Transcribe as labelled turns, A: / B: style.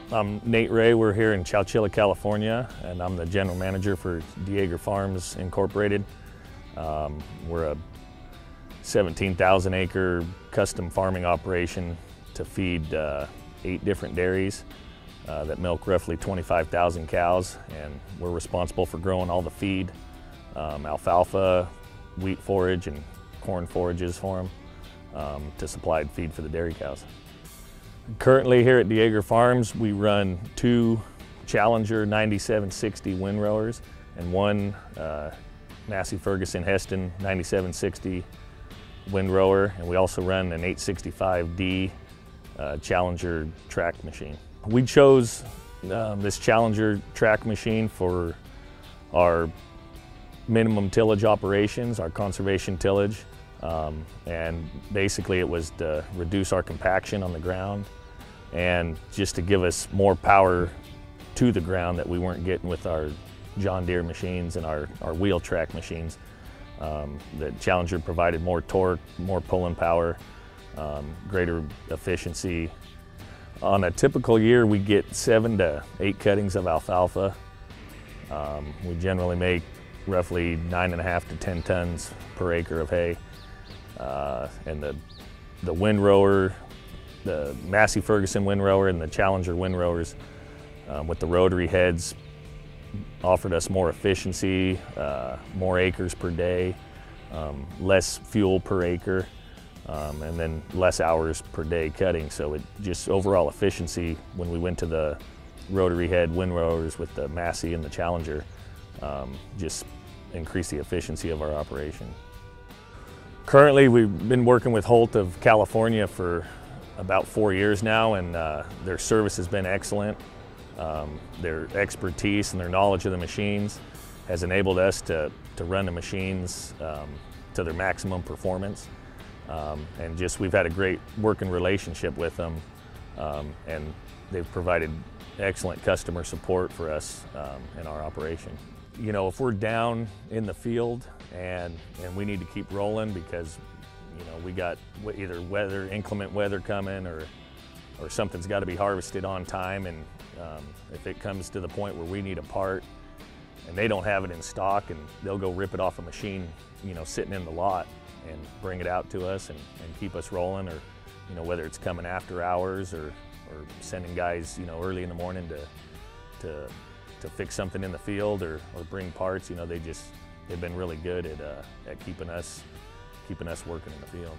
A: I'm Nate Ray. We're here in Chowchilla, California, and I'm the general manager for AGCO Farms Incorporated. We're a 17,000 acre custom farming operation to feed 8 different dairies that milk roughly 25,000 cows, and we're responsible for growing all the feed, alfalfa, wheat forage, and corn forages for them to supply feed for the dairy cows. Currently here at AGCO Farms, we run 2 Challenger 9760 windrowers and 1 Massey Ferguson Heston 9760 windrower, and we also run an 865D Challenger track machine. We chose this Challenger track machine for our minimum tillage operations, our conservation tillage, and basically it was to reduce our compaction on the ground and just to give us more power to the ground that we weren't getting with our John Deere machines and our wheel track machines. The Challenger provided more torque, more pulling power, greater efficiency. On a typical year, we get 7 to 8 cuttings of alfalfa. We generally make roughly 9.5 to 10 tons per acre of hay. And the windrower, the Massey Ferguson windrower and the Challenger windrowers with the rotary heads offered us more efficiency, more acres per day, less fuel per acre, and then less hours per day cutting. So it just overall efficiency when we went to the rotary head windrowers with the Massey and the Challenger just increased the efficiency of our operation. Currently, we've been working with Holt of California for about 4 years now, and their service has been excellent. Their expertise and their knowledge of the machines has enabled us to run the machines to their maximum performance. And just we've had a great working relationship with them, and they've provided excellent customer support for us in our operation. You know, if we're down in the field and we need to keep rolling because, you know, we got either inclement weather coming or something's got to be harvested on time, and if it comes to the point where we need a part and they don't have it in stock, and they'll go rip it off a machine, you know, sitting in the lot and bring it out to us and keep us rolling, or, you know, whether it's coming after hours or sending guys, you know, early in the morning to fix something in the field or bring parts. You know, they've been really good at keeping us working in the field.